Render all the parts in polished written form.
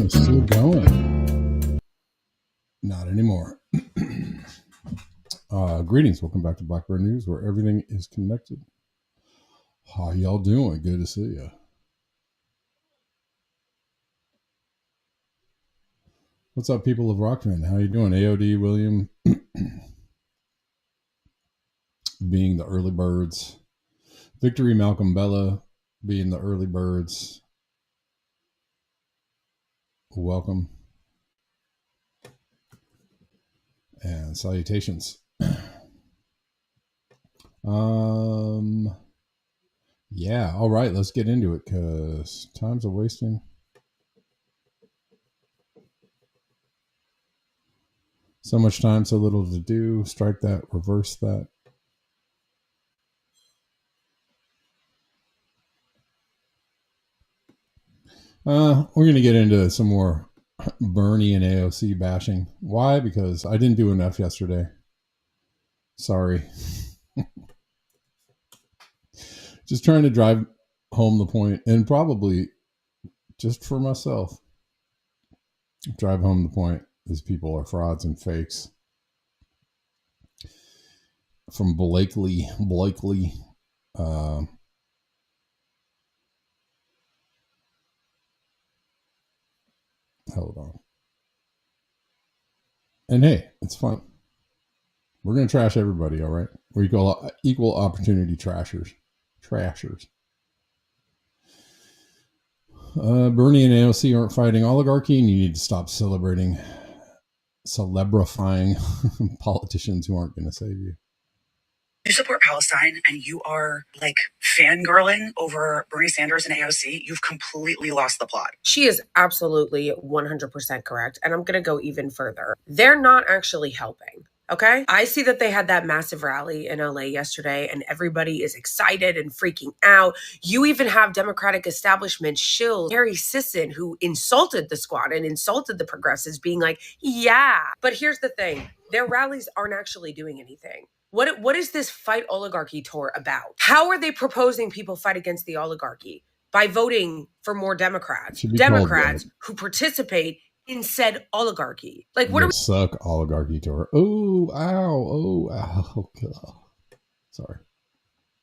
Still going. Not anymore. Greetings. Welcome back to Blackbird News, where everything is connected. How y'all doing? Good to see you. What's up, people of Rockman? How you doing? AOD, William, being the early birds. Victory, Malcolm, Bella, being the early birds. Welcome. And salutations. Yeah, all right, let's get into it because time's a wasting. So much time, so little to do. Strike that, reverse that. We're going to get into some more Bernie and AOC bashing. Why? Because I didn't do enough yesterday. Sorry. Just trying to drive home the point, and probably just for myself, drive home the point. These people are frauds and fakes. From Blakely, hold on. And hey, it's fun. We're going to trash everybody, all right? We're equal opportunity trashers. Bernie and AOC aren't fighting oligarchy, and you need to stop celebrifying politicians who aren't going to save you. You support Palestine and you are like fangirling over Bernie Sanders and AOC, you've completely lost the plot. She is absolutely 100% correct. And I'm going to go even further. They're not actually helping. Okay. I see that they had that massive rally in LA yesterday and everybody is excited and freaking out. You even have Democratic establishment shills Harry Sisson, who insulted the squad and insulted the progressives, being like, yeah. But here's the thing. Their rallies aren't actually doing anything. What is this Fight Oligarchy tour about? How are they proposing people fight against the oligarchy? By voting for more Democrats. Democrats who participate in said oligarchy. Like, what are we... Suck oligarchy tour. Oh, ow. God. Sorry.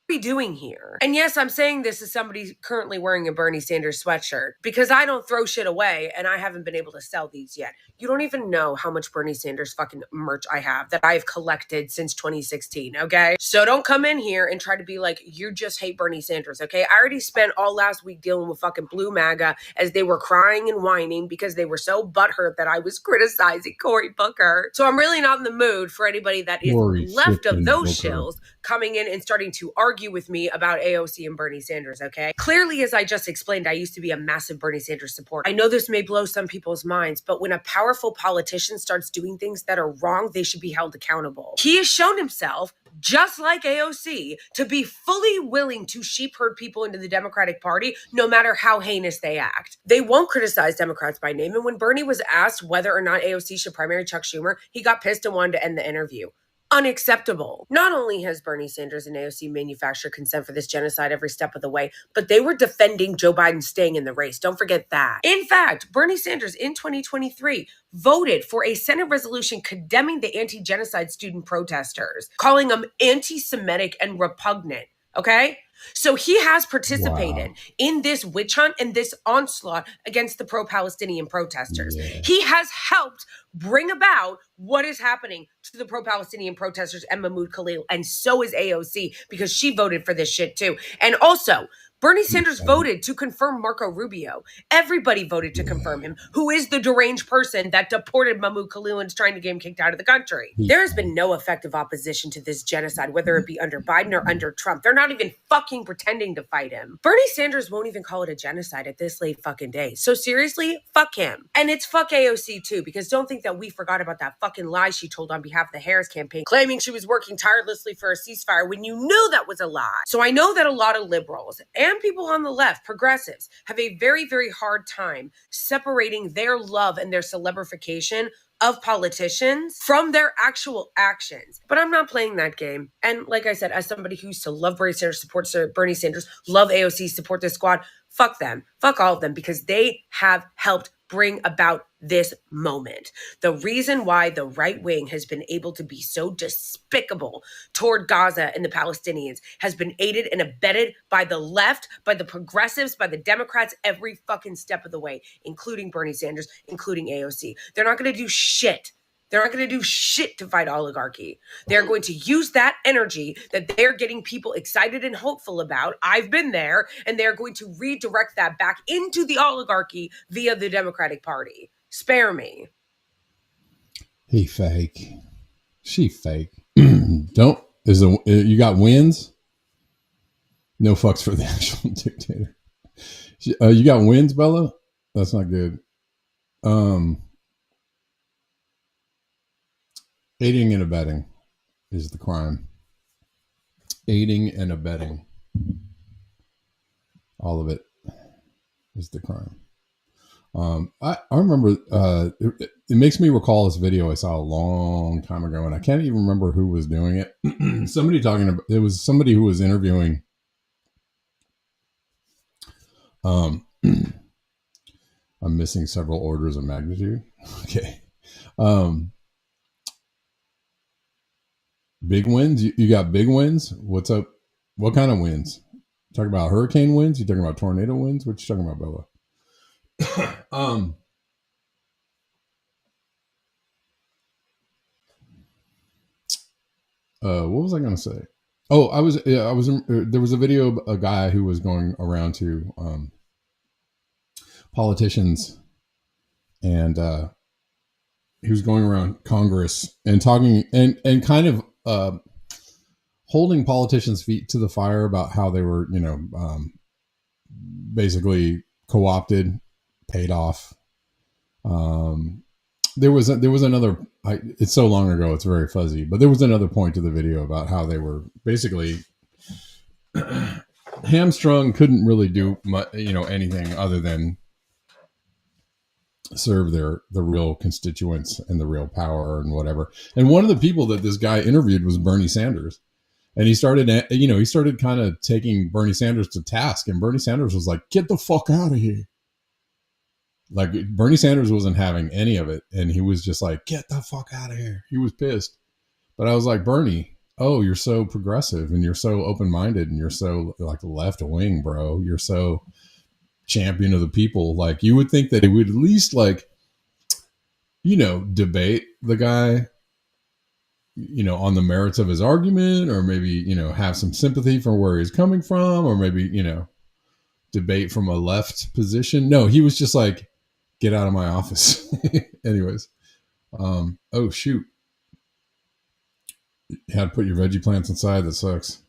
What are we doing here? And yes, I'm saying this as somebody currently wearing a Bernie Sanders sweatshirt because I don't throw shit away and I haven't been able to sell these yet. You don't even know how much Bernie Sanders fucking merch I have that I've collected since 2016, okay? So don't come in here and try to be like, you just hate Bernie Sanders, okay? I already spent all last week dealing with fucking Blue MAGA as they were crying and whining because they were so butthurt that I was criticizing Cory Booker. So I'm really not in the mood for anybody that is left of those shills coming in and starting to argue with me about AOC and Bernie Sanders, okay? Clearly, as I just explained, I used to be a massive Bernie Sanders supporter. I know this may blow some people's minds, but when a powerful politician starts doing things that are wrong, they should be held accountable. He has shown himself, just like AOC, to be fully willing to sheep herd people into the Democratic Party, no matter how heinous they act. They won't criticize Democrats by name, and when Bernie was asked whether or not AOC should primary Chuck Schumer, he got pissed and wanted to end the interview. Unacceptable. Not only has Bernie Sanders and AOC manufactured consent for this genocide every step of the way, but they were defending Joe Biden staying in the race. Don't forget that. In fact, Bernie Sanders in 2023 voted for a Senate resolution condemning the anti-genocide student protesters, calling them anti-Semitic and repugnant. Okay? So he has participated in this witch hunt and this onslaught against the pro-Palestinian protesters. Yeah. He has helped bring about what is happening to the pro-Palestinian protesters and Mahmoud Khalil, and so is AOC, because she voted for this shit too. And also, Bernie Sanders voted to confirm Marco Rubio. Everybody voted to confirm him, who is the deranged person that deported Mahmoud Khalil and is trying to get him kicked out of the country. There has been no effective opposition to this genocide, whether it be under Biden or under Trump. They're not even fucking pretending to fight him. Bernie Sanders won't even call it a genocide at this late fucking day. So seriously, fuck him. And it's fuck AOC too, because don't think that we forgot about that fucking lie she told on behalf of the Harris campaign, claiming she was working tirelessly for a ceasefire when you knew that was a lie. So I know that a lot of liberals and people on the left, progressives, have a very, very hard time separating their love and their celebrification of politicians from their actual actions. But I'm not playing that game. And like I said, as somebody who used to love Bernie Sanders, supports Bernie Sanders, love AOC, support this squad, fuck them. Fuck all of them, because they have helped bring about this moment. The reason why the right wing has been able to be so despicable toward Gaza and the Palestinians has been aided and abetted by the left, by the progressives, by the Democrats, every fucking step of the way, including Bernie Sanders, including AOC. They're not going to do shit. They're not going to do shit to fight oligarchy. They're going to use that energy that they're getting people excited and hopeful about. I've been there. And they're going to redirect that back into the oligarchy via the Democratic Party. Spare me. He fake. She fake. You got wins? No fucks for the actual dictator. You got wins, Bella? That's not good. Aiding and abetting is the crime. Aiding and abetting. All of it is the crime. I remember, it makes me recall this video I saw a long time ago, and I can't even remember who was doing it. It was somebody who was interviewing, I'm missing several orders of magnitude. Okay. Big wins. You got big wins. What's up? What kind of wins? You talking about hurricane winds? You talking about tornado winds? What you talking about, Bella? What was I going to say? Oh, there was a video of a guy who was going around to politicians, and he was going around Congress and talking and kind of holding politicians' feet to the fire about how they were, basically co-opted, paid off. There was another. It's so long ago, it's very fuzzy. But there was another point to the video about how they were basically hamstrung, couldn't really do anything other than serve the real constituents and the real power and whatever. And one of the people that this guy interviewed was Bernie Sanders. And he started kind of taking Bernie Sanders to task. And Bernie Sanders was like, get the fuck out of here. Like, Bernie Sanders wasn't having any of it. And he was just like, get the fuck out of here. He was pissed. But I was like, Bernie, you're so progressive and you're so open-minded and you're so like left wing, bro. You're so champion of the people. Like, you would think that he would at least debate the guy, on the merits of his argument, or maybe, have some sympathy for where he's coming from, or maybe, debate from a left position. No, he was just like, get out of my office. Anyways. Oh shoot. You had to put your veggie plants inside. That sucks.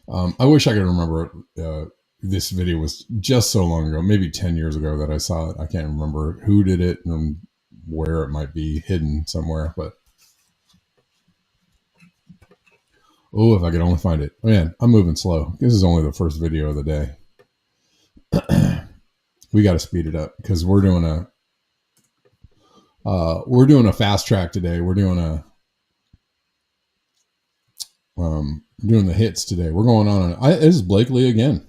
I wish I could remember. This video was just so long ago, maybe 10 years ago that I saw it. I can't remember who did it and where it might be hidden somewhere. But oh, if I could only find it. Man, I'm moving slow. This is only the first video of the day. We got to speed it up because we're doing a fast track today. We're doing doing the hits today. We're going on. This is Blakely again.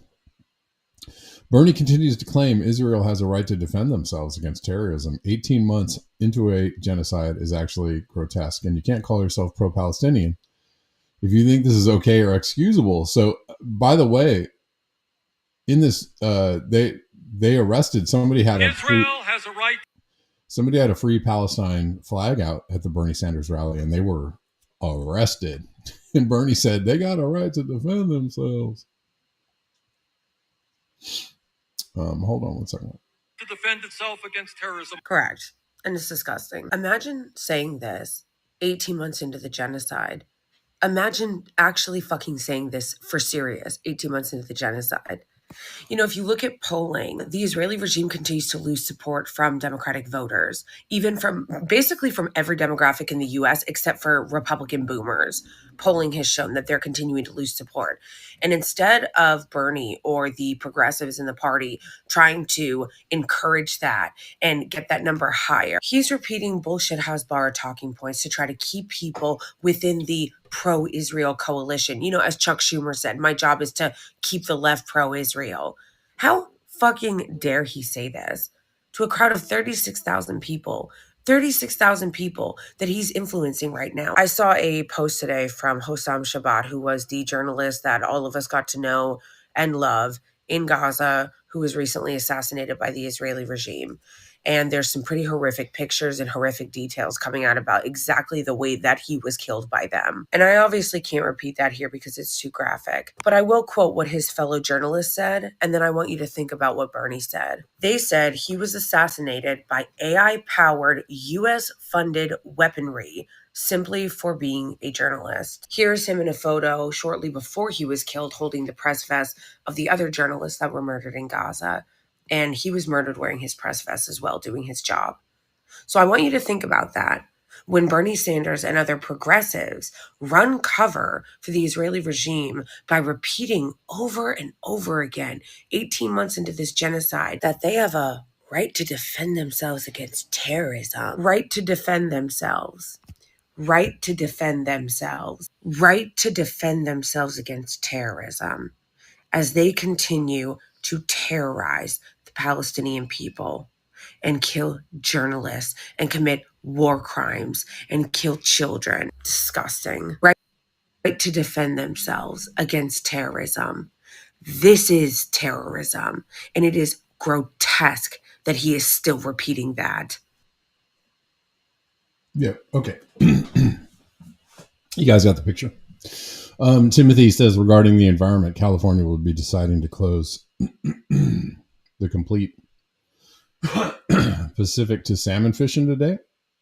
Bernie continues to claim Israel has a right to defend themselves against terrorism. 18 months into a genocide is actually grotesque, and you can't call yourself pro-Palestinian if you think this is okay or excusable. So, by the way, in this, they arrested somebody had somebody had a free Palestine flag out at the Bernie Sanders rally, and they were arrested. And Bernie said they got a right to defend themselves. Hold on one second. To defend itself against terrorism. Correct. And it's disgusting. Imagine saying this 18 months into the genocide. Imagine actually fucking saying this for serious 18 months into the genocide. You know, if you look at polling, the Israeli regime continues to lose support from Democratic voters, even from basically from every demographic in the US except for Republican boomers. Polling has shown that they're continuing to lose support. And instead of Bernie or the progressives in the party trying to encourage that and get that number higher, he's repeating bullshit Hasbara talking points to try to keep people within the pro-Israel coalition. You know, as Chuck Schumer said, my job is to keep the left pro-Israel. How fucking dare he say this to a crowd of 36,000 people? 36,000 people that he's influencing right now. I saw a post today from Hossam Shabbat, who was the journalist that all of us got to know and love in Gaza, who was recently assassinated by the Israeli regime. And there's some pretty horrific pictures and horrific details coming out about exactly the way that he was killed by them. And I obviously can't repeat that here because it's too graphic. But I will quote what his fellow journalist said, and then I want you to think about what Bernie said. They said he was assassinated by AI-powered, US-funded weaponry simply for being a journalist. Here's him in a photo shortly before he was killed holding the press vest of the other journalists that were murdered in Gaza. And he was murdered wearing his press vest as well, doing his job. So I want you to think about that. When Bernie Sanders and other progressives run cover for the Israeli regime by repeating over and over again, 18 months into this genocide, that they have a right to defend themselves against terrorism, right to defend themselves, right to defend themselves, right to defend themselves against terrorism, as they continue to terrorize the Palestinian people and kill journalists and commit war crimes and kill children. Disgusting. Right to defend themselves against terrorism. This is terrorism, and it is grotesque that he is still repeating that. Yeah, okay. You guys got the picture? Timothy says, regarding the environment, California will be deciding to close the complete Pacific to salmon fishing today.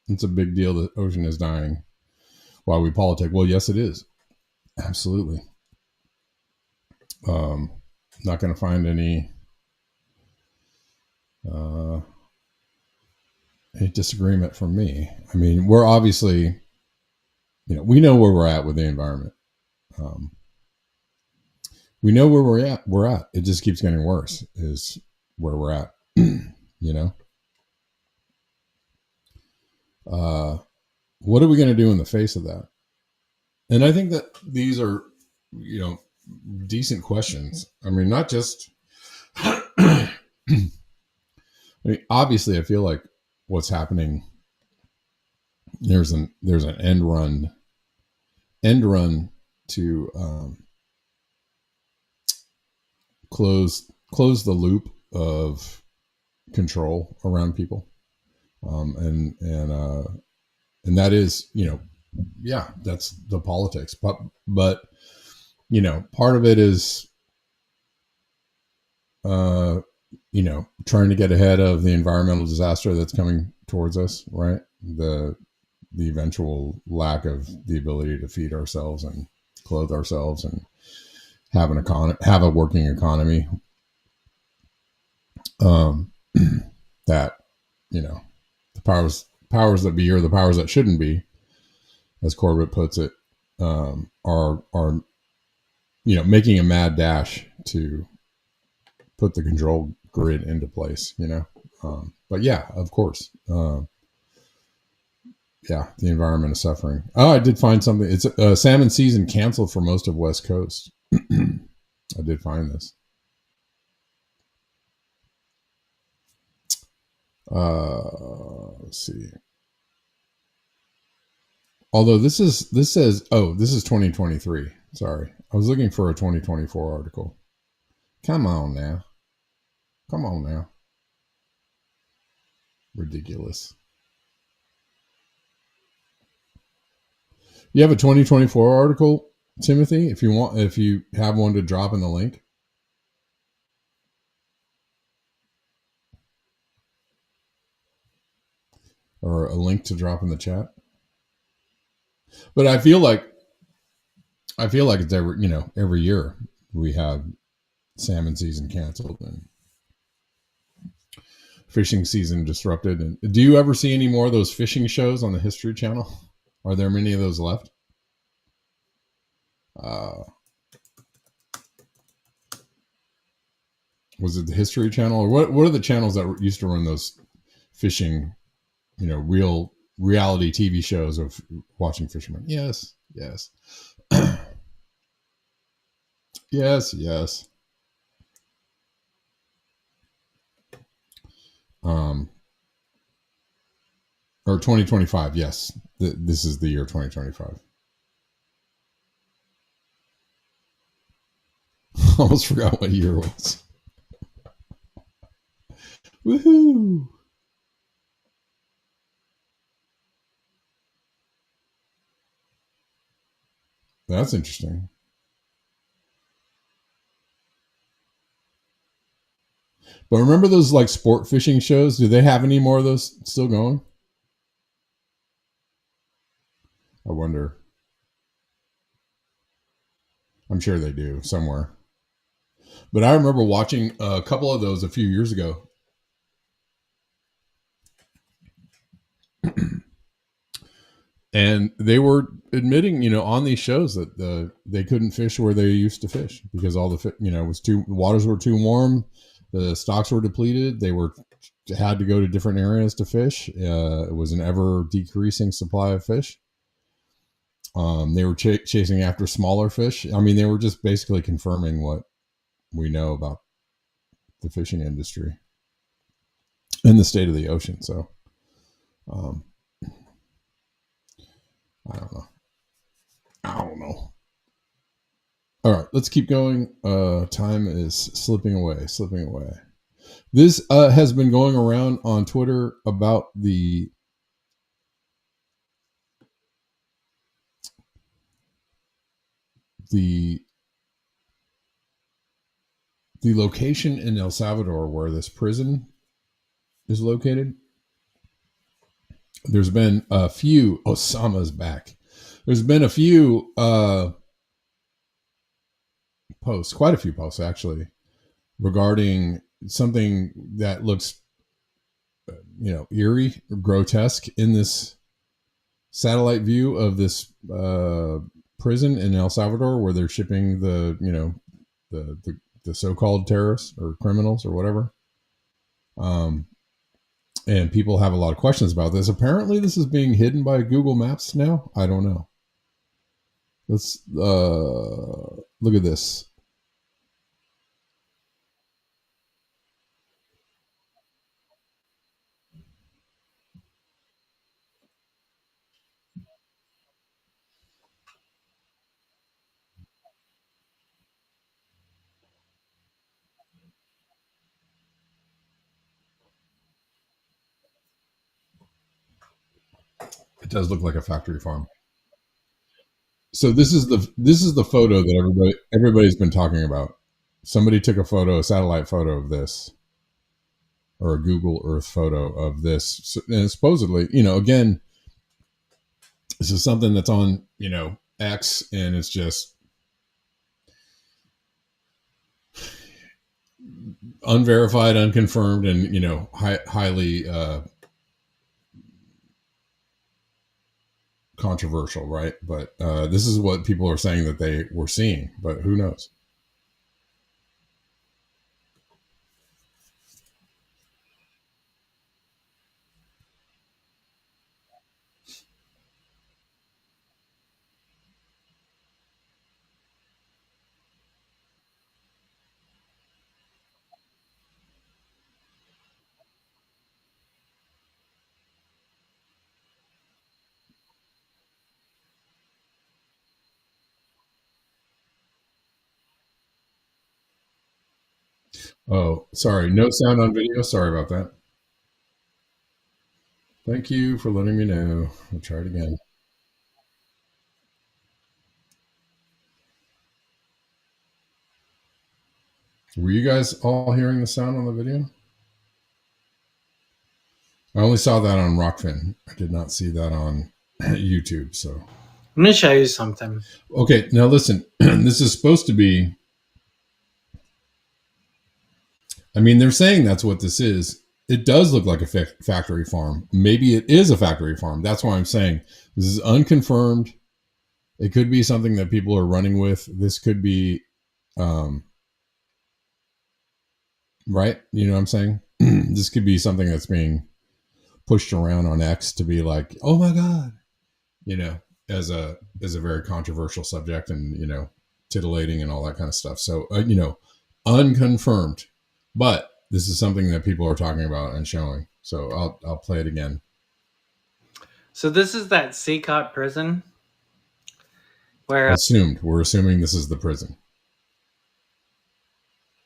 It's a big deal. The ocean is dying while we politic. Well, yes, it is. Absolutely. Not going to find any disagreement from me. I mean, we're obviously, we know where we're at with the environment. We know where we're at. It just keeps getting worse is where we're at, what are we going to do in the face of that? And I think that these are, decent questions. I mean, not just, obviously I feel like what's happening, there's an end run to, close the loop of control around people. And that is, that's the politics, but, part of it is, trying to get ahead of the environmental disaster that's coming towards us, right? The the eventual lack of the ability to feed ourselves and clothe ourselves and have have a working economy. That, you know, the powers that be, or the powers that shouldn't be, as Corbett puts it, are you know, making a mad dash to put the control grid into place, you know. But yeah, of course, yeah, the environment is suffering. Oh, I did find something. It's salmon season canceled for most of West Coast. I did find this. Let's see. Although this says, oh, this is 2023. Sorry, I was looking for a 2024 article. Come on now. Ridiculous. You have a 2024 article, Timothy? If you have one to drop in the link. Or a link to drop in the chat. But I feel like it's every year we have salmon season canceled and fishing season disrupted. And do you ever see any more of those fishing shows on the History Channel? Are there many of those left? Was it the History Channel, or what are the channels that used to run those fishing, you know, real reality TV shows of watching fishermen? Yes. Yes. Or 2025. Yes. This is the year 2025. Almost forgot what year it was. Woohoo! That's interesting. But remember those like sport fishing shows? Do they have any more of those still going? I wonder. I'm sure they do somewhere. But I remember watching a couple of those a few years ago. And they were admitting, you know, on these shows that they couldn't fish where they used to fish because all the, you know, waters were too warm, the stocks were depleted, had to go to different areas to fish. It was an ever decreasing supply of fish. They were chasing after smaller fish. I mean, they were just basically confirming what we know about the fishing industry and the state of the ocean. So, I don't know. All right, let's keep going. Time is slipping away. This has been going around on Twitter about the location in El Salvador where this prison is located. There's been a few. Osama's back. There's been a few posts, quite a few posts actually, regarding something that looks, you know, eerie, or grotesque in this satellite view of this prison in El Salvador, where they're shipping the, you know, the so-called terrorists or criminals or whatever. And people have a lot of questions about this. Apparently, this is being hidden by Google Maps now. I don't know. Let's look at this. It does look like a factory farm. So this is the photo that everybody's been talking about. Somebody took a satellite photo of this, or a Google Earth photo of this, and supposedly, you know, again, This is something that's on, X, and it's just unverified, unconfirmed, and highly controversial, right? But this is what people are saying that they were seeing, but who knows? Oh, sorry. No sound on video. Sorry about that. Thank you for letting me know. I'll try it again. Were you guys all hearing the sound on the video? I only saw that on Rockfin. I did not see that on YouTube. So I'm going to show you something. Okay, now listen. This is supposed to be. I mean, they're saying that's what this is. It does look like a factory farm. Maybe it is a factory farm. That's why I'm saying this is unconfirmed. It could be something that people are running with. This could be, right? You know what I'm saying? This could be something that's being pushed around on X to be like, oh my God, as a very controversial subject and, titillating and all that kind of stuff. So, unconfirmed, but this is something that people are talking about and showing. So I'll play it again. So this is that Seacott prison where We're assuming this is the prison.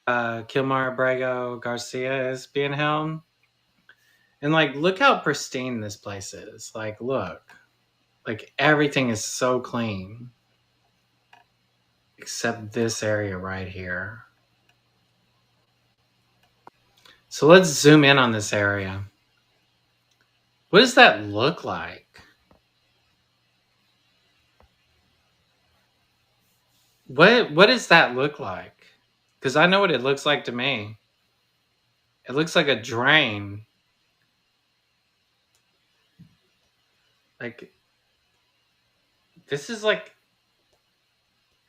Kilmar Abrego Garcia is being held. And look how pristine this place is. Look. Everything is so clean. Except this area right here. So let's zoom in on this area. What does that look like? What does that look like? Because I know what it looks like to me. It looks like a drain. This is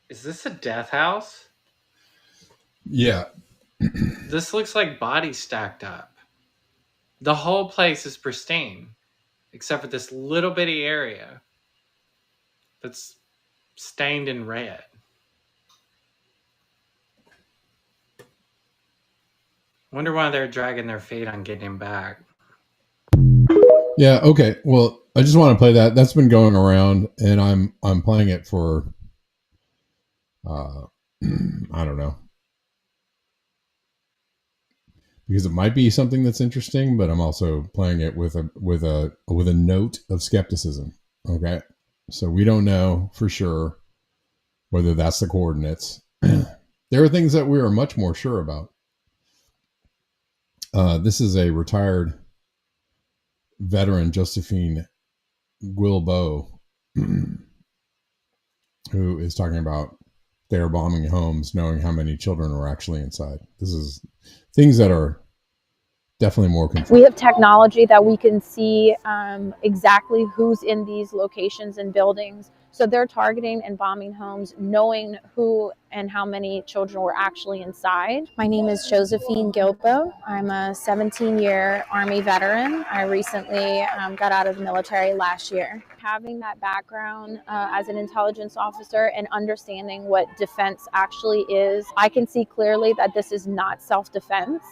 is this a death house? Yeah. This looks like bodies stacked up. The whole place is pristine, except for this little bitty area that's stained in red. Wonder why they're dragging their feet on getting him back. Yeah. Okay. Well, I just want to play that. That's been going around, and I'm playing it for. I don't know, because it might be something that's interesting, but I'm also playing it with a note of skepticism. Okay, so we don't know for sure whether that's the coordinates. There are things that we are much more sure about. This is a retired veteran, Josephine Guilbeault, who is talking about they are bombing homes, knowing how many children are actually inside. This is things that are definitely more confusing. We have technology that we can see exactly who's in these locations and buildings. So they're targeting and bombing homes, knowing who and how many children were actually inside. My name is Josephine Guilbeault. I'm a 17-year Army veteran. I recently got out of the military last year. Having that background as an intelligence officer and understanding what defense actually is, I can see clearly that this is not self-defense.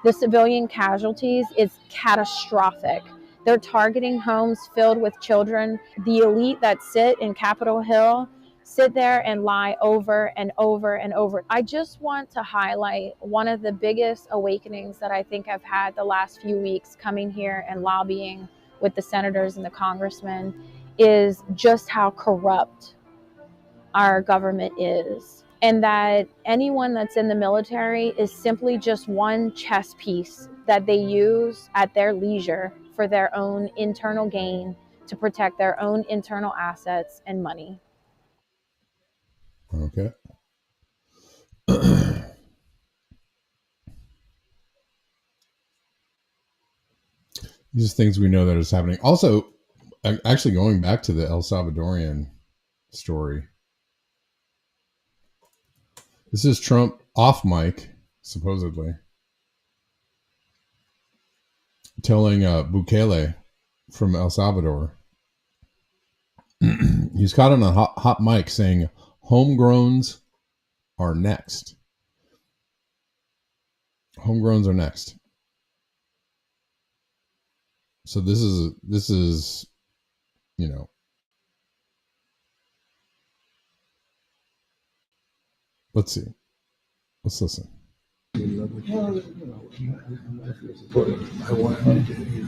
The civilian casualties is catastrophic. They're targeting homes filled with children. The elite that sit in Capitol Hill sit there and lie over and over and over. I just want to highlight one of the biggest awakenings that I think I've had the last few weeks coming here and lobbying with the senators and the congressmen is just how corrupt our government is. And that anyone that's in the military is simply just one chess piece that they use at their leisure for their own internal gain to protect their own internal assets and money. Okay. These things we know that is happening. Also, actually going back to the El Salvadorian story. This is Trump off mic, supposedly, telling Bukele from El Salvador. He's caught on a hot mic saying, "Homegrowns are next." Homegrowns are next. So this is, you know, let's see. Let's listen. I wanted to do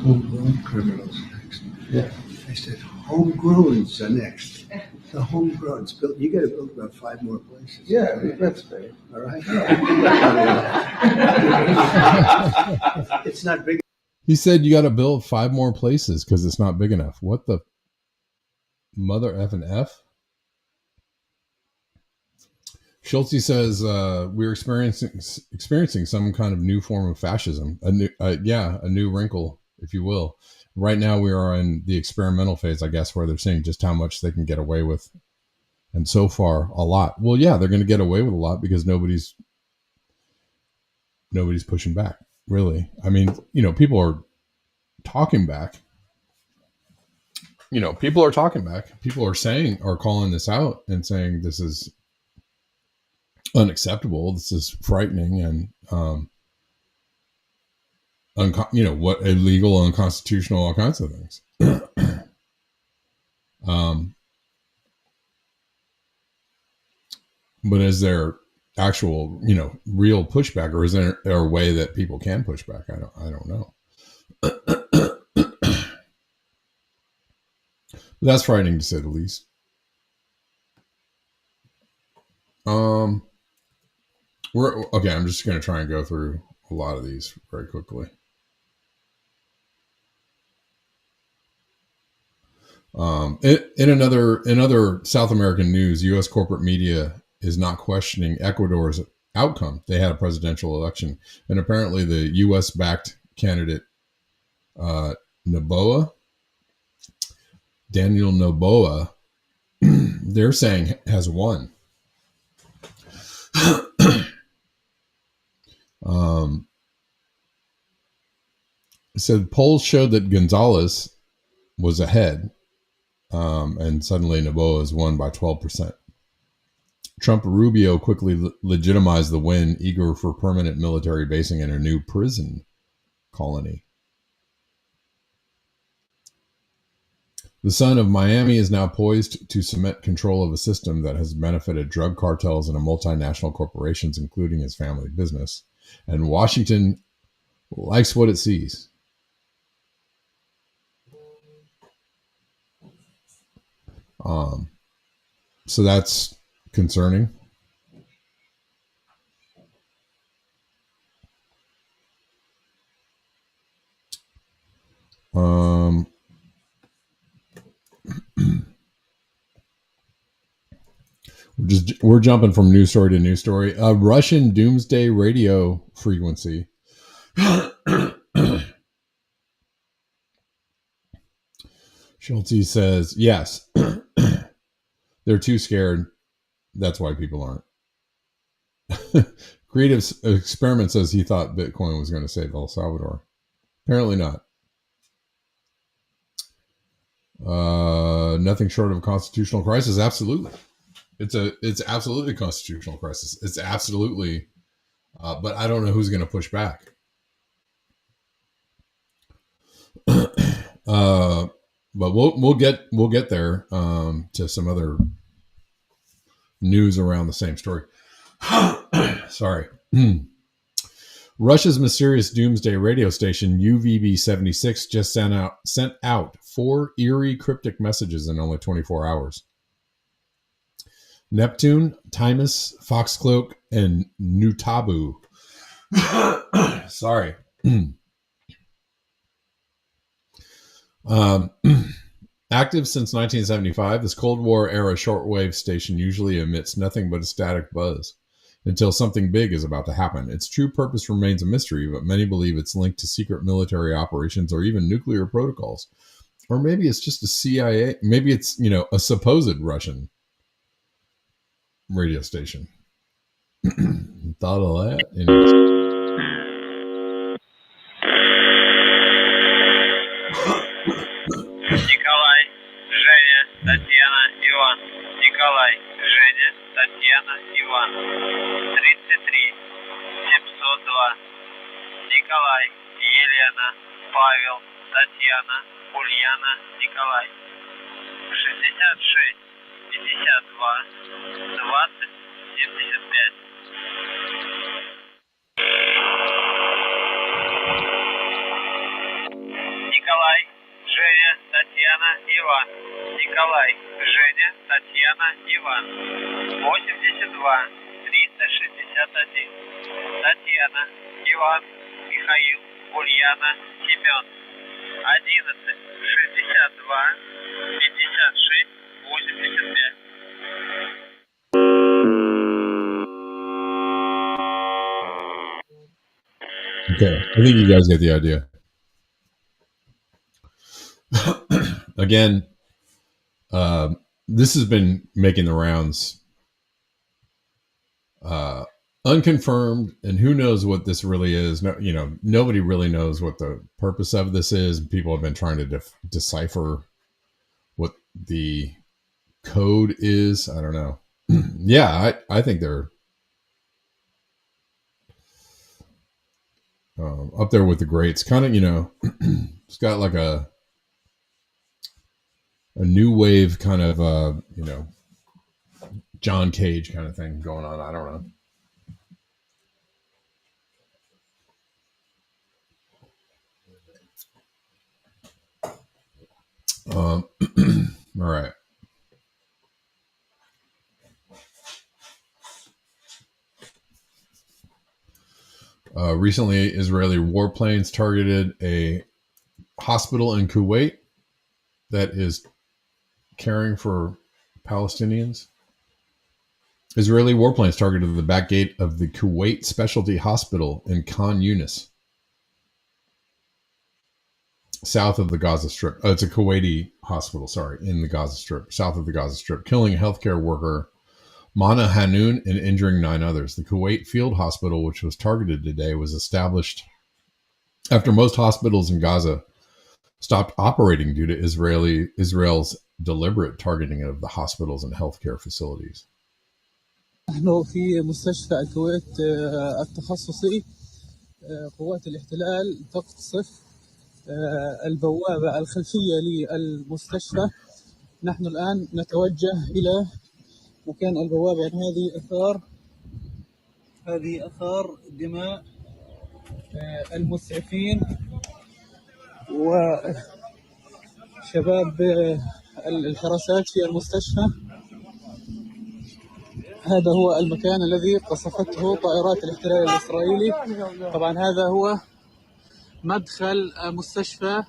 homegrown criminals next. Yeah. I said, homegrowns are next. The homegrowns. You got to build about 5 more places. Yeah, that's fair. All right. It's not big. He said you got to build 5 more places because it's not big enough. What the mother effing F? Schulte says we're experiencing some kind of new form of fascism, a new wrinkle, if you will. Right now we are in the experimental phase, I guess, where they're seeing just how much they can get away with, and so far a lot. Well, yeah, they're going to get away with a lot because nobody's pushing back, really. I mean, people are talking back. People are talking back. People are calling this out and saying this is unacceptable. This is frightening and what illegal, unconstitutional, all kinds of things. But is there actual, real pushback, or is there a way that people can push back? I don't know. That's frightening to say the least. I'm just going to try and go through a lot of these very quickly. In other South American news, U.S. corporate media is not questioning Ecuador's outcome. They had a presidential election, and apparently the U.S.-backed candidate Daniel Noboa, they're saying has won. It said polls showed that Gonzalez was ahead, and suddenly Noboa has won by 12%. Trump-Rubio quickly legitimized the win, eager for permanent military basing in a new prison colony. The son of Miami is now poised to cement control of a system that has benefited drug cartels and multinational corporations, including his family business. And Washington likes what it sees. So that's concerning. We're jumping from news story to news story. A Russian doomsday radio frequency Schulte says, yes, they're too scared. That's why people aren't. Creative Experiment says he thought Bitcoin was going to save El Salvador. Apparently not. Nothing short of a constitutional crisis. Absolutely. It's absolutely a constitutional crisis. It's absolutely, but I don't know who's going to push back. But we'll get there to some other news around the same story. Sorry. Russia's mysterious doomsday radio station UVB-76 just sent out 4 eerie cryptic messages in only 24 hours. Neptune, Timus, Foxcloak, and Nutabu. Sorry. Active since 1975, this Cold War era shortwave station usually emits nothing but a static buzz until something big is about to happen. Its true purpose remains a mystery, but many believe it's linked to secret military operations or even nuclear protocols. Or maybe it's just a CIA, maybe it's, a supposed Russian radio station. Thought of that? Николай, Женя, Татьяна, Иван. Николай, Женя, Татьяна, Иван. 33 702. Николай, Елена, Павел, Татьяна, Ульяна, Николай. 66 52 20 75. Николай, Женя, Татьяна, Иван. Николай, Женя, Татьяна, Иван. 82 361. Татьяна, Иван, Михаил, Ульяна, Семен. 11 62 56 85. Okay, I think you guys get the idea. Again, this has been making the rounds, unconfirmed, and who knows what this really is. No, nobody really knows what the purpose of this is. People have been trying to decipher what the code is. I don't know. Yeah, I think they're up there with the greats. Kind of, it's got like a new wave kind of, John Cage kind of thing going on. I don't know. All right. Recently, Israeli warplanes targeted a hospital in Kuwait that is caring for Palestinians. Israeli warplanes targeted the back gate of the Kuwait Specialty Hospital in Khan Yunis, south of the Gaza Strip. It's a Kuwaiti hospital, in the Gaza Strip, south of the Gaza Strip, killing a healthcare worker, Mana Hanoun, and injuring 9 others. The Kuwait Field Hospital, which was targeted today, was established after most hospitals in Gaza stopped operating due to Israel's deliberate targeting of the hospitals and healthcare facilities. نحن في مستشفى الكويت التخصصي قوات الاحتلال تقصف البوابة الخلفية للمستشفى. نحن الآن نتوجه إلى مكان البوابة. يعني هذه آثار دماء المسعفين وشباب الحراسات في المستشفى. هذا هو المكان الذي قصفته طائرات الاحتلال الإسرائيلي. طبعا هذا هو مدخل مستشفى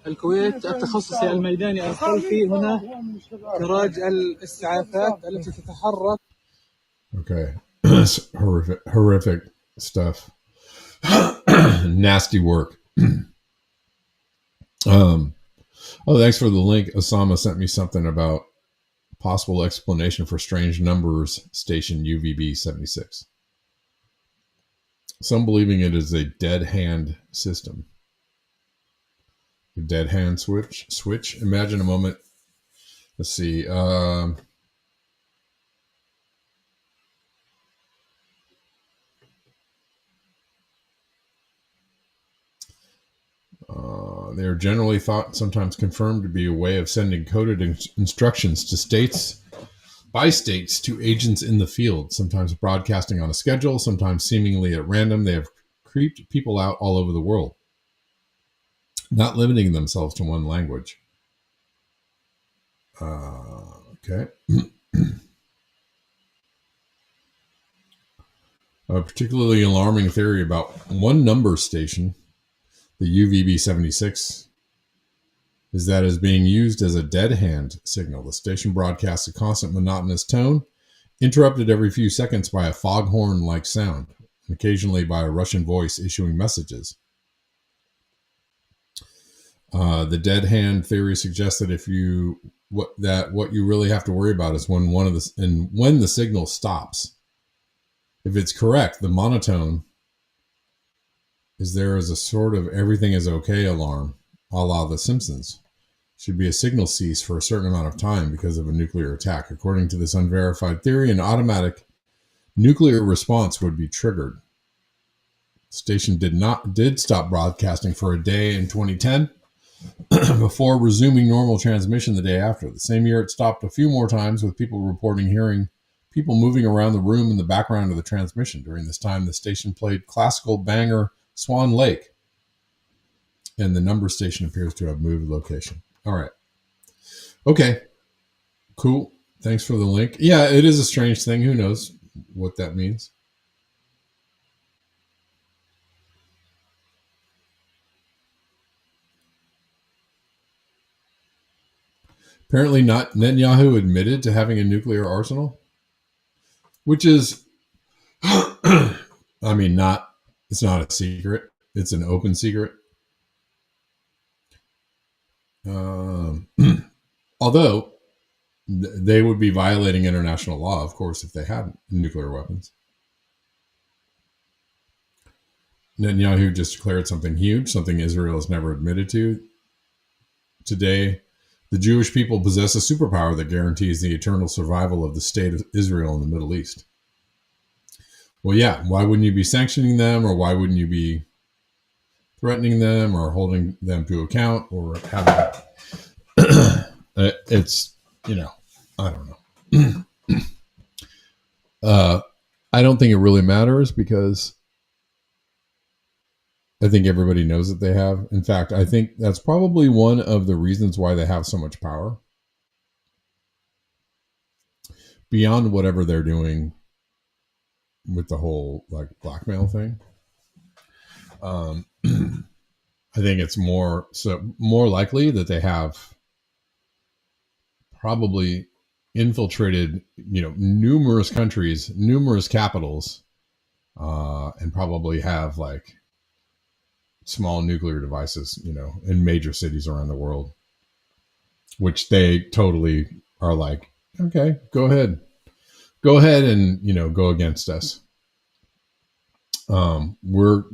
الكويت التخصصي الميداني الخلفي. هنا كراج الإسعافات التي تتحرك. Okay. horrific stuff. Nasty work. Thanks for the link. Osama sent me something about possible explanation for strange numbers station UVB 76. Some believing it is a dead hand system. A dead hand switch. Imagine a moment. Let's see. They are generally thought, sometimes confirmed, to be a way of sending coded instructions to states by states to agents in the field, sometimes broadcasting on a schedule, sometimes seemingly at random. They have creeped people out all over the world, not limiting themselves to one language. Okay. A particularly alarming theory about one number station, the UVB 76, is that it is being used as a dead hand signal. The station broadcasts a constant monotonous tone, interrupted every few seconds by a foghorn-like sound, and occasionally by a Russian voice issuing messages. The dead hand theory suggests that what you really have to worry about is when the signal stops. If it's correct, the monotone is there as a sort of everything is okay alarm, a la The Simpsons. Should be a signal cease for a certain amount of time because of a nuclear attack. According to this unverified theory, an automatic nuclear response would be triggered. The station did stop broadcasting for a day in 2010 before resuming normal transmission the day after. The same year, it stopped a few more times, with people reporting hearing people moving around the room in the background of the transmission. During this time, the station played classical banger Swan Lake, and the number station appears to have moved location. All right. Okay. Cool. Thanks for the link. Yeah, it is a strange thing. Who knows what that means? Apparently not. Netanyahu admitted to having a nuclear arsenal, which is, I mean, it's not a secret. It's an open secret. Although they would be violating international law, of course, if they had nuclear weapons. Netanyahu just declared something huge, something Israel has never admitted to. Today, the Jewish people possess a superpower that guarantees the eternal survival of the state of Israel in the Middle East. Well, yeah, why wouldn't you be sanctioning them, or why wouldn't you be threatening them or holding them to account or having it's, I don't know. I don't think it really matters, because I think everybody knows that they have. In fact, I think that's probably one of the reasons why they have so much power. Beyond whatever they're doing with the whole blackmail thing. I think it's more likely that they have probably infiltrated, numerous countries, numerous capitals, and probably have small nuclear devices, in major cities around the world, which they totally are like, okay, go ahead and, go against us. We're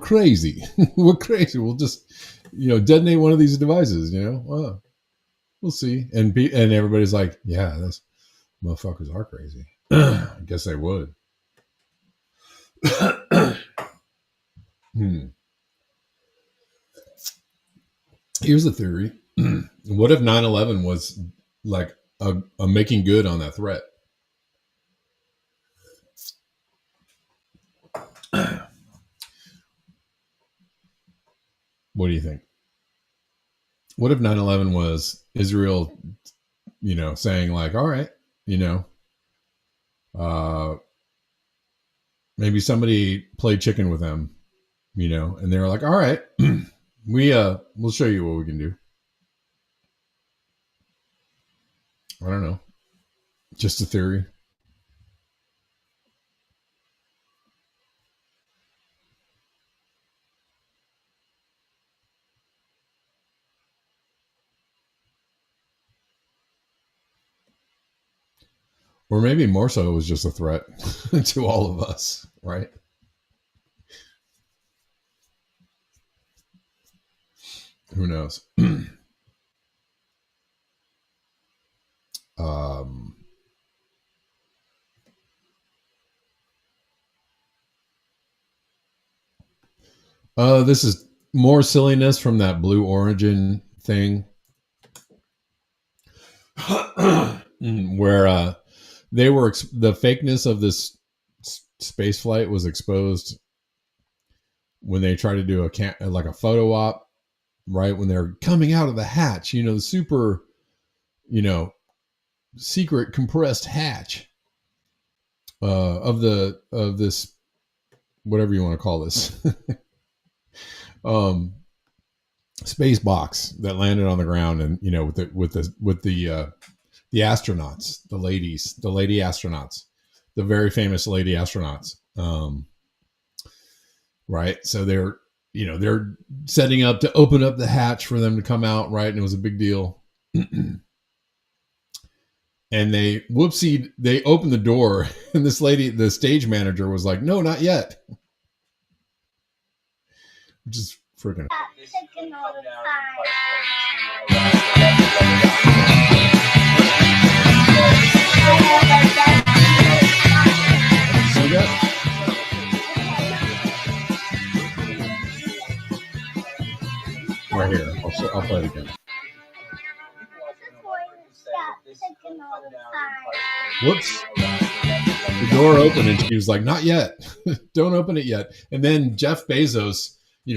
crazy. We're crazy. We'll just, detonate one of these devices, we'll see. And everybody's like, yeah, those motherfuckers are crazy. I guess they would. Here's a theory. What if 9/11 was like a making good on that threat? What do you think? What if 9/11 was Israel, saying all right, maybe somebody played chicken with them, and they were like, all right, we'll show you what we can do. I don't know. Just a theory. Or maybe more so, it was just a threat to all of us, right? Who knows? This is more silliness from that Blue Origin thing, where they were the fakeness of this space flight was exposed when they tried to do a photo op, right? When they're coming out of the hatch, the super, secret compressed hatch of this, whatever you want to call this. space box that landed on the ground, and with the astronauts, the lady astronauts, the very famous lady astronauts. Right. So they're setting up to open up the hatch for them to come out. Right. And it was a big deal. And they opened the door, and this lady, the stage manager, was like, "No, not yet." Which is freaking. See that? Right here. I'll play it again. Whoops. The door opened, and she was like, "Not yet. Don't open it yet." And then Jeff Bezos,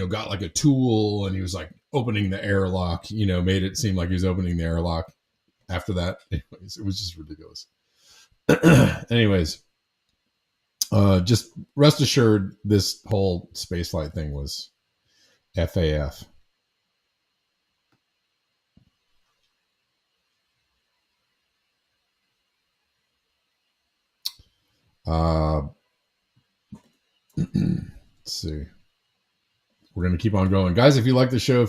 got like a tool, and he was like opening the airlock, made it seem like he was opening the airlock after that. Anyways, it was just ridiculous. Anyways, just rest assured, this whole spaceflight thing was FAF. Let's see. We're going to keep on going, guys. If you like the show,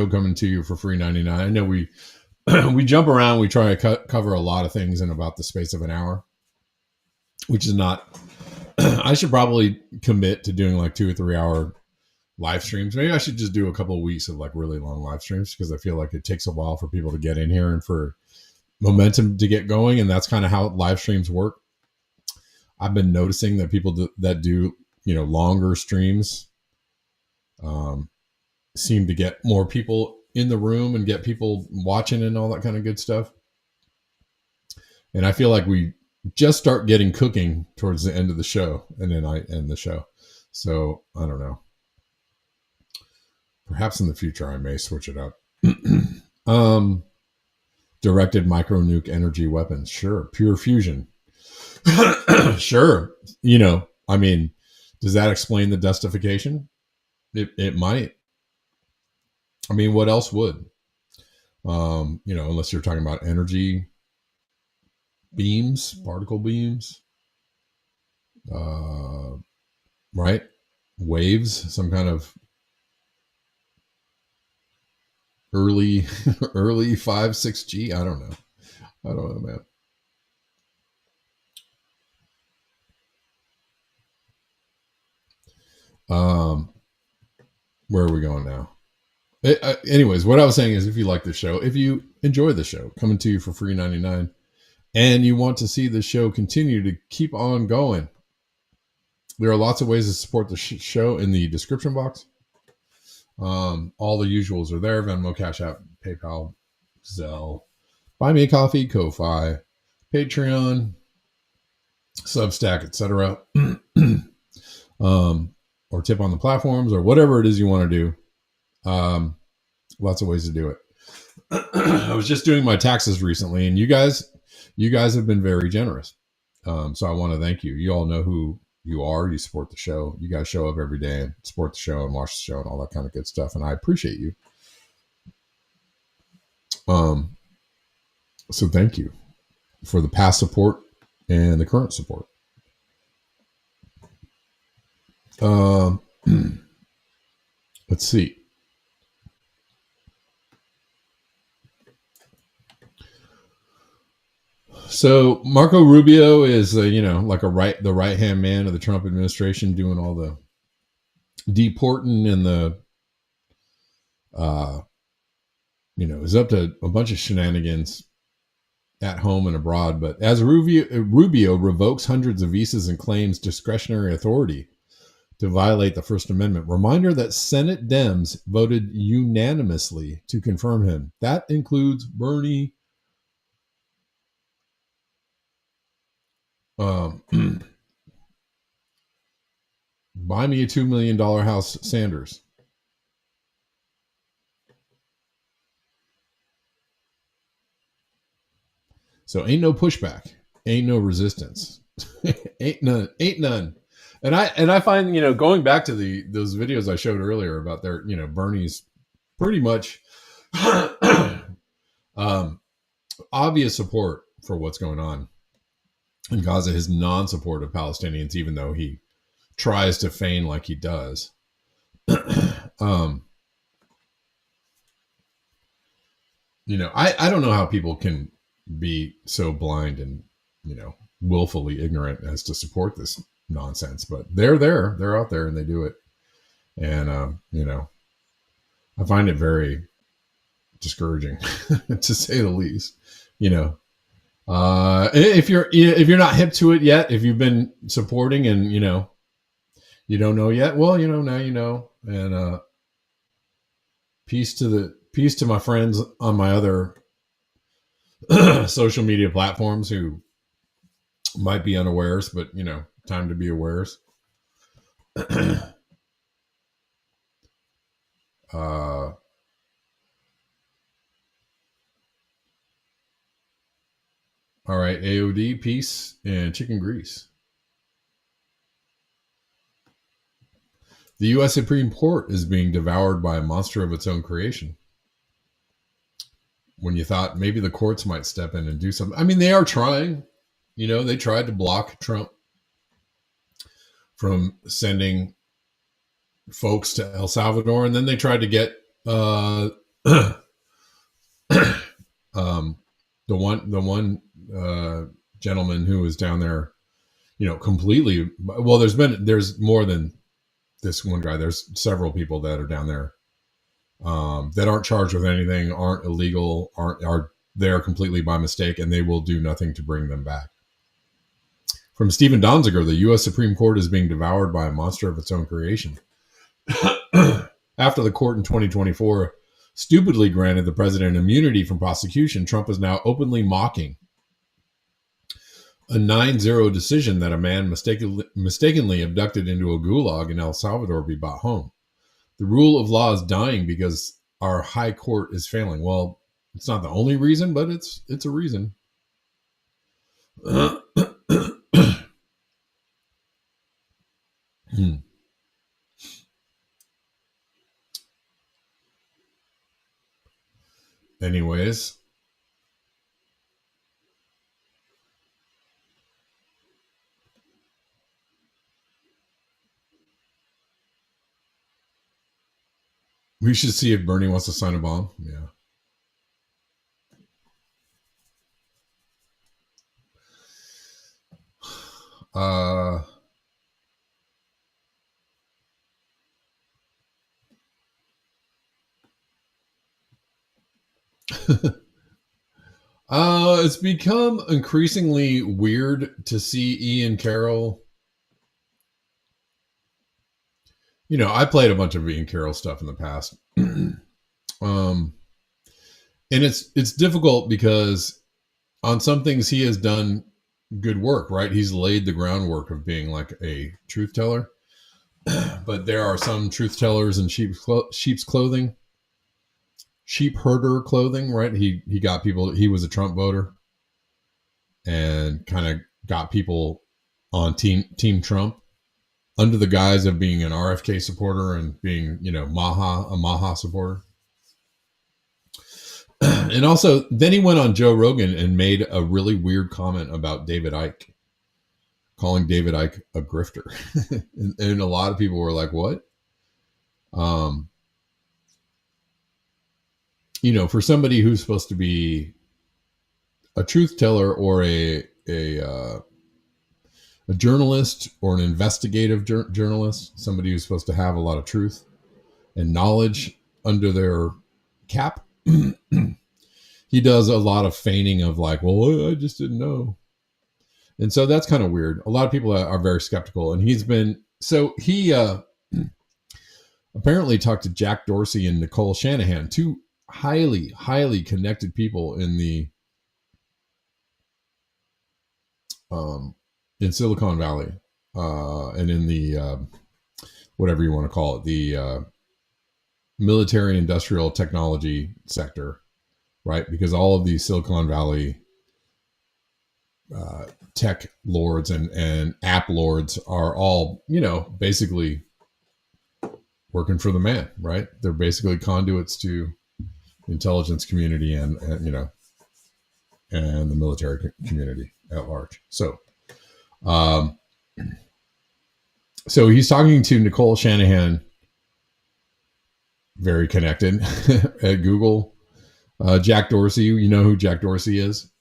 coming to you for free 99. I know we jump around. We try to cover a lot of things in about the space of an hour, which is not. I should probably commit to doing like 2 or 3 hour live streams. Maybe I should just do a couple of weeks of like really long live streams, because I feel like it takes a while for people to get in here and for momentum to get going. And that's kind of how live streams work. I've been noticing that people that do, longer streams seem to get more people in the room and get people watching and all that kind of good stuff. And I feel like we just start getting cooking towards the end of the show, and then I end the show. So I don't know. Perhaps in the future I may switch it up. Directed micro nuke energy weapons. Sure. Pure fusion. Sure. Does that explain the dustification? It might. I mean, what else would? Unless you're talking about energy beams, particle beams, right? Waves, some kind of early 5-6G. I don't know, man. Where are we going now? Anyways, what I was saying is, if you like the show, if you enjoy the show, coming to you for free 99, and you want to see the show continue to keep on going, there are lots of ways to support the show in the description box. All the usuals are there: Venmo, CashApp, PayPal, Zelle, Buy Me a Coffee, Ko-Fi, Patreon, Substack, etc. Or tip on the platforms, or whatever it is you want to do. Lots of ways to do it. I was just doing my taxes recently, and you guys have been very generous. So I want to thank you. You all know who you are. You support the show. You guys show up every day and support the show and watch the show and all that kind of good stuff. And I appreciate you. So thank you for the past support and the current support. Let's see. So Marco Rubio is, like the right-hand man of the Trump administration, doing all the deporting and the, is up to a bunch of shenanigans at home and abroad. But as Rubio revokes hundreds of visas and claims discretionary authority to violate the First Amendment, reminder that Senate Dems voted unanimously to confirm him. That includes Bernie. Buy me a $2 million house, Sanders. So ain't no pushback, ain't no resistance, ain't none. And I find, going back to those videos I showed earlier about their, Bernie's pretty much obvious support for what's going on in Gaza, his non-support of Palestinians, even though he tries to feign like he does. I don't know how people can be so blind and, willfully ignorant as to support this nonsense, but they're out there and they do it. And, I find it very discouraging to say the least, if you're not hip to it yet, if you've been supporting and, you don't know yet, well, now you know. And, peace to my friends on my other social media platforms who might be unawares, but time to be awares. All right, AOD, peace, and chicken grease. The U.S. Supreme Court is being devoured by a monster of its own creation. When you thought maybe the courts might step in and do something. I mean, they are trying. They tried to block Trump from sending folks to El Salvador, and then they tried to get the one gentleman who was down there, completely. Well, there's more than this one guy. There's several people that are down there that aren't charged with anything, aren't illegal, are there completely by mistake, and they will do nothing to bring them back. From Stephen Donziger, the U.S. Supreme Court is being devoured by a monster of its own creation. After the court in 2024 stupidly granted the president immunity from prosecution, Trump is now openly mocking a 9-0 decision that a man mistakenly abducted into a gulag in El Salvador be brought home. The rule of law is dying because our high court is failing. Well, it's not the only reason, but it's a reason. Anyways. We should see if Bernie wants to sign a bomb. Yeah. It's become increasingly weird to see Ian Carroll. I played a bunch of Ian Carroll stuff in the past. And it's difficult because on some things he has done good work, right? He's laid the groundwork of being like a truth teller. But there are some truth tellers in sheep's clothing. Sheep herder clothing, right? He got people, he was a Trump voter and kind of got people on team Trump under the guise of being an RFK supporter and being, a Maha supporter. And also then he went on Joe Rogan and made a really weird comment about David Icke, calling David Icke a grifter. and a lot of people were like, what? For somebody who's supposed to be a truth teller or a journalist or an investigative journalist, somebody who's supposed to have a lot of truth and knowledge under their cap, he does a lot of feigning of like, well, I just didn't know. And so that's kind of weird. A lot of people are very skeptical, and he apparently talked to Jack Dorsey and Nicole Shanahan, two highly, highly connected people in the in Silicon Valley and in the whatever you want to call it, the military industrial technology sector, right? Because all of these Silicon Valley tech lords and app lords are all, basically working for the man, right? They're basically conduits to the intelligence community and and the military community at large. So, so he's talking to Nicole Shanahan, very connected at Google. Jack Dorsey, you know who Jack Dorsey is?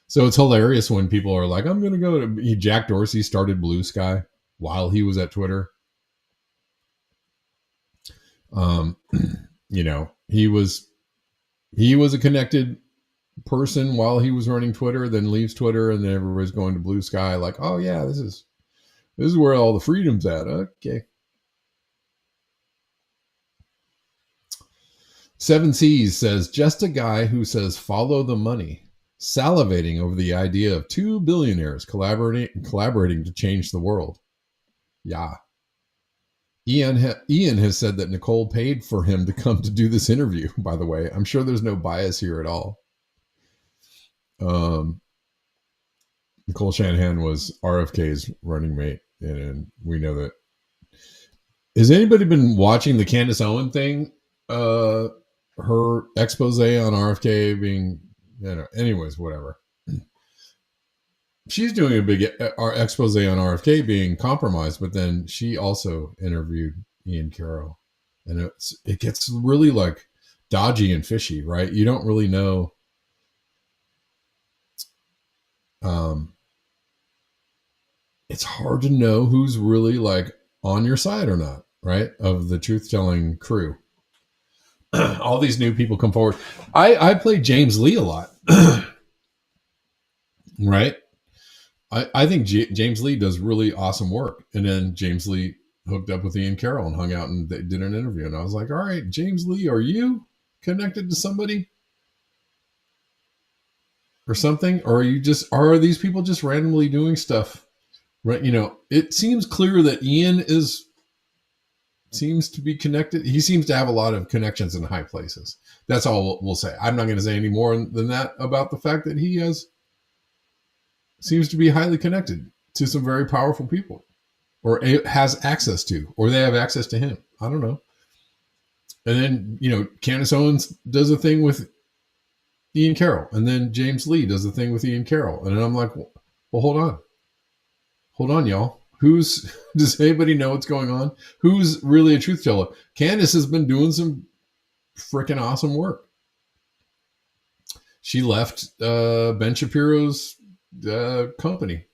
So it's hilarious when people are like, I'm going to go to Jack Dorsey started Blue Sky while he was at Twitter. He was a connected person while he was running Twitter, then leaves Twitter, and then everybody's going to Blue Sky like, oh yeah, this is where all the freedom's at. Okay. Seven Seas says, just a guy who says follow the money, salivating over the idea of two billionaires collaborating to change the world. Yeah. Ian has said that Nicole paid for him to come to do this interview, by the way. I'm sure there's no bias here at all. Nicole Shanahan was RFK's running mate, and we know that. Has anybody been watching the Candace Owen thing? Her expose on RFK being, anyways, whatever. She's doing a big expose on RFK being compromised, but then she also interviewed Ian Carroll, and it gets really like dodgy and fishy, right? You don't really know. It's hard to know who's really like on your side or not, right? Of the truth-telling crew. All these new people come forward. I played James Lee a lot, right? I think James Lee does really awesome work. And then James Lee hooked up with Ian Carroll and hung out and they did an interview. And I was like, all right, James Lee, are you connected to somebody or something? Or are these people just randomly doing stuff? Right? It seems clear that Ian seems to be connected. He seems to have a lot of connections in high places. That's all we'll say. I'm not going to say any more than that about the fact that he seems to be highly connected to some very powerful people, or has access to, or they have access to him. I don't know. And then, Candace Owens does a thing with Ian Carroll, and then James Lee does a thing with Ian Carroll. And then I'm like, well, hold on, y'all. Does anybody know what's going on? Who's really a truth teller? Candace has been doing some freaking awesome work. She left Ben Shapiro's company,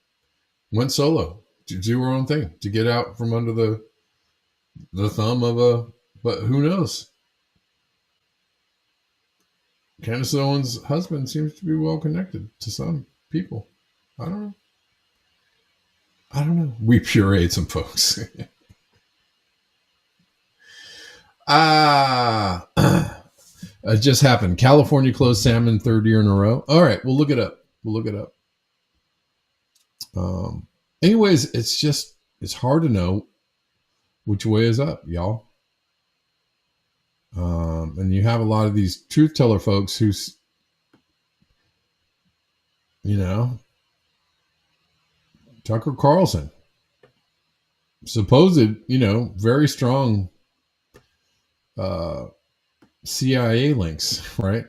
went solo to do her own thing, to get out from under the thumb of but who knows? Candace Owens' husband seems to be well connected to some people. I don't know. We pureed some folks. It just happened. California closed salmon third year in a row. All right, we'll look it up. Anyways, it's hard to know which way is up, y'all. And you have a lot of these truth teller folks who's, Tucker Carlson, supposed, very strong CIA links, right?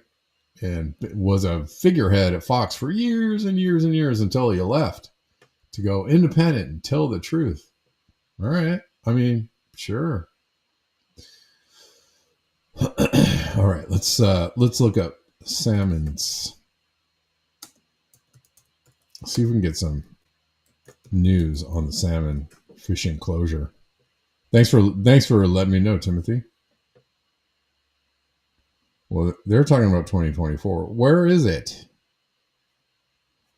And was a figurehead at Fox for years and years and years until he left to go independent and tell the truth. All right. I mean, sure. All right. Let's look up salmons. See if we can get some news on the salmon fishing closure. Thanks for letting me know, Timothy. Well, they're talking about 2024. Where is it?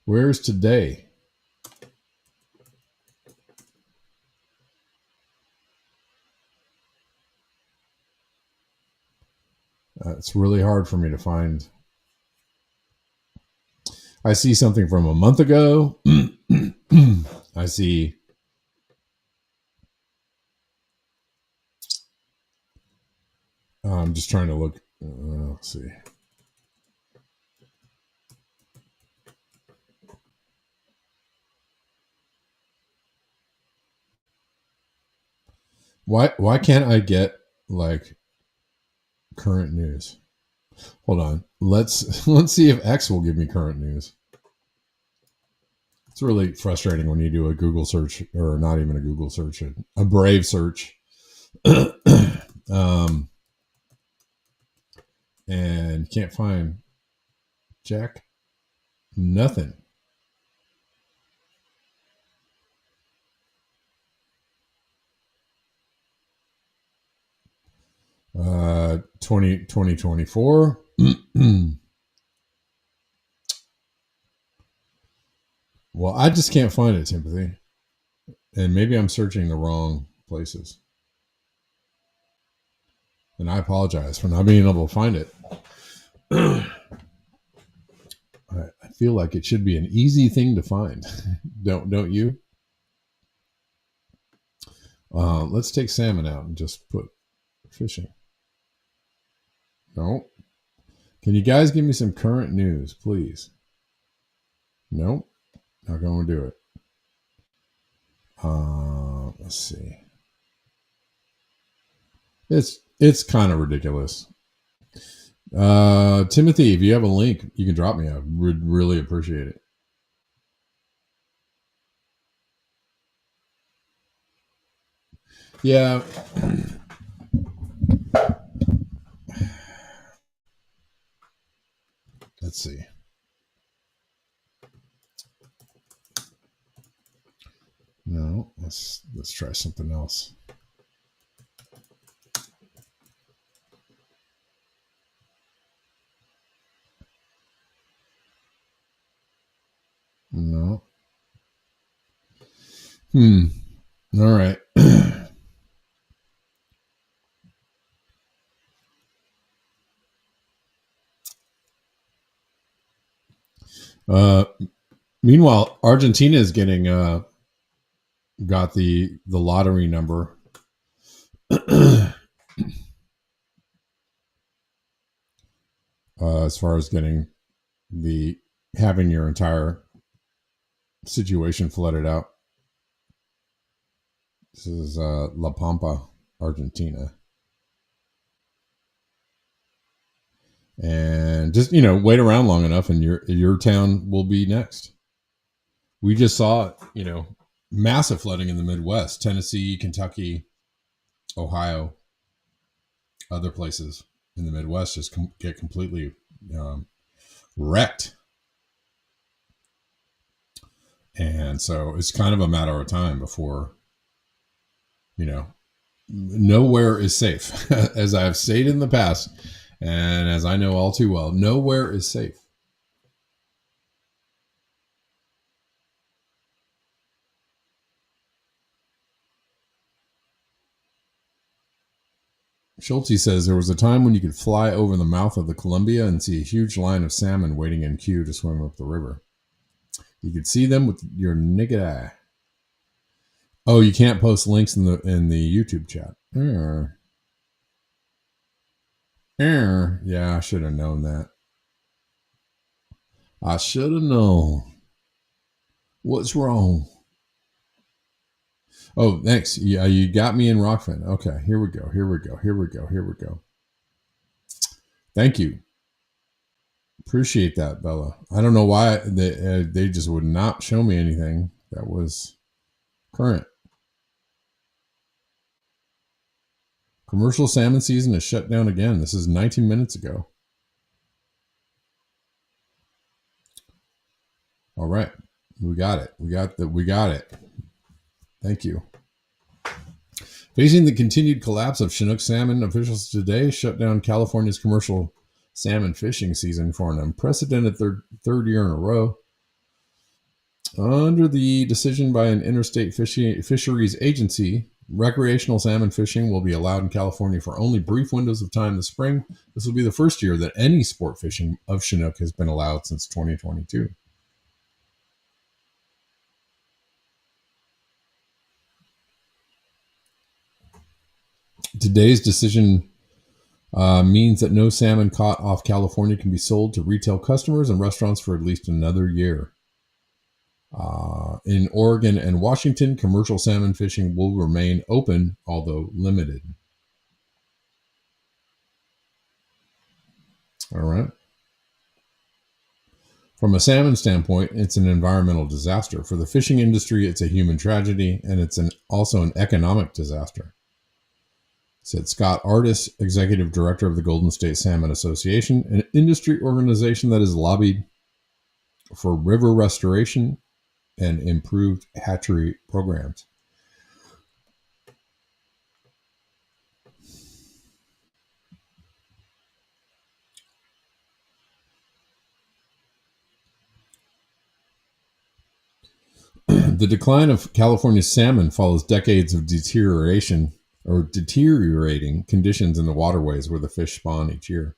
Where's today? It's really hard for me to find. I see something from a month ago. I see. I'm just trying to look. Let's see. Why can't I get like current news. Hold on. Let's see if X will give me current news. It's really frustrating when you do a Google search, or not even a Google search, a Brave search. And can't find Jack. Nothing. Uh, 2024. Well, I just can't find it, Timothy. And maybe I'm searching the wrong places. And I apologize for not being able to find it. I feel like it should be an easy thing to find. Don't you? Let's take salmon out and just put fishing. No. Can you guys give me some current news, please? Nope. Not going to do it. Let's see. It's kind of ridiculous. Timothy, if you have a link, you can drop me. I would really appreciate it. Yeah. Let's see. No, let's try something else. No. All right. Meanwhile, Argentina is getting got the lottery number. As far as getting having your entire situation flooded out. This is La Pampa, Argentina. And just, wait around long enough and your town will be next. We just saw, massive flooding in the Midwest, Tennessee, Kentucky, Ohio, other places in the Midwest just get completely wrecked. And so it's kind of a matter of time before, nowhere is safe. As I've stated in the past, and as I know all too well, nowhere is safe. Schulte says there was a time when you could fly over the mouth of the Columbia and see a huge line of salmon waiting in queue to swim up the river. You could see them with your naked eye. Oh, you can't post links in the YouTube chat. Yeah, I should have known that. I should have known. What's wrong? Oh, thanks. Yeah, you got me in Rockfin. Okay, here we go. Thank you. Appreciate that, Bella. I don't know why they just would not show me anything that was current. Commercial salmon season is shut down again. This is 19 minutes ago. All right. We got it. We got it. Thank you. Facing the continued collapse of Chinook salmon, officials today shut down California's commercial salmon fishing season for an unprecedented third year in a row. Under the decision by an interstate fisheries agency, recreational salmon fishing will be allowed in California for only brief windows of time this spring. This will be the first year that any sport fishing of Chinook has been allowed since 2022. Today's decision means that no salmon caught off California can be sold to retail customers and restaurants for at least another year. In Oregon and Washington, commercial salmon fishing will remain open, although limited. All right. From a salmon standpoint, it's an environmental disaster. For the fishing industry, it's a human tragedy, and it's also an economic disaster, said Scott Artis, executive director of the Golden State Salmon Association, an industry organization that has lobbied for river restoration and improved hatchery programs. The decline of California's salmon follows decades of deteriorating conditions in the waterways where the fish spawn each year,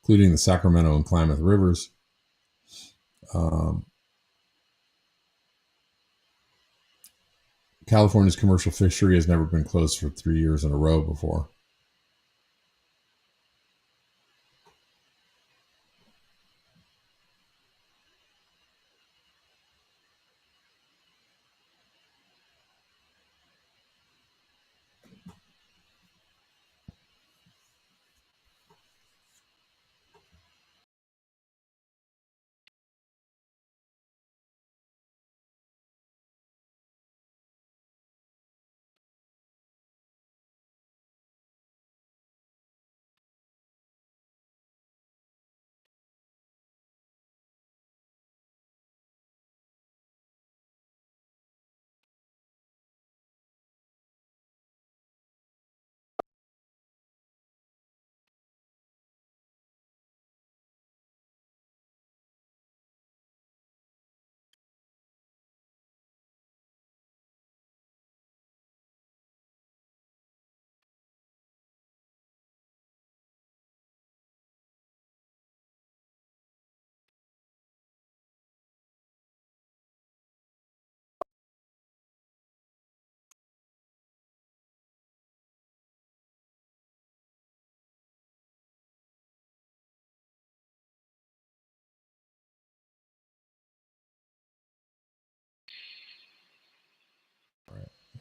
including the Sacramento and Klamath rivers. California's commercial fishery has never been closed for 3 years in a row before.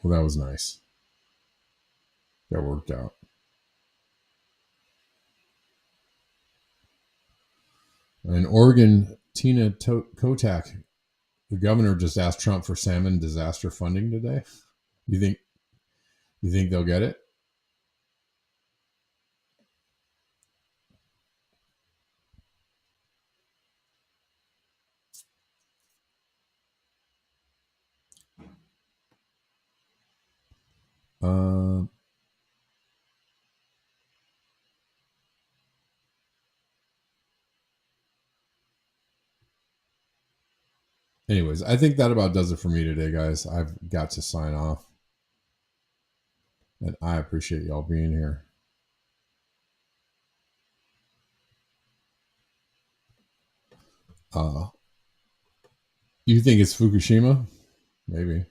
Well, that was nice. That worked out. In Oregon, Tina Kotak, the governor, just asked Trump for salmon disaster funding today. You think they'll get it? Anyways, I think that about does it for me today, guys. I've got to sign off. And I appreciate y'all being here. You think it's Fukushima? Maybe.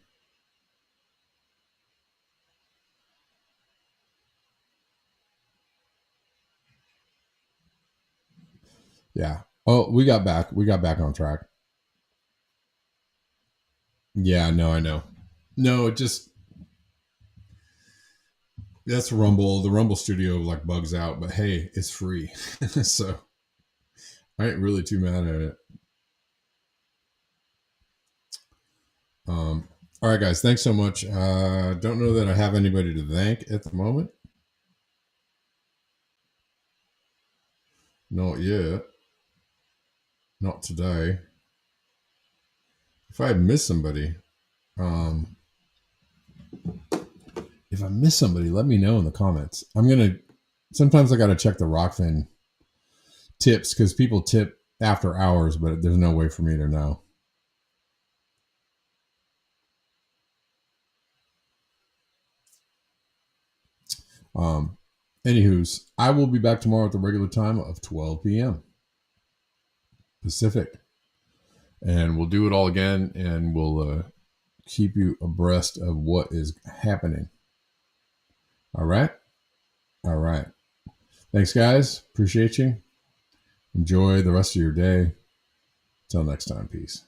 Yeah. Oh, we got back. We got back on track. Yeah, no, I know. No, it just, that's Rumble. The Rumble studio like bugs out, but hey, it's free. So I ain't really too mad at it. All right, guys. Thanks so much. Don't know that I have anybody to thank at the moment. Not yet. Not today. If I had missed somebody, if I miss somebody, let me know in the comments. Sometimes I got to check the Rockfin tips because people tip after hours, but there's no way for me to know. Anywho's, I will be back tomorrow at the regular time of 12 p.m. Pacific. And we'll do it all again, and we'll keep you abreast of what is happening. All right? All right. Thanks, guys. Appreciate you. Enjoy the rest of your day. Until next time, peace.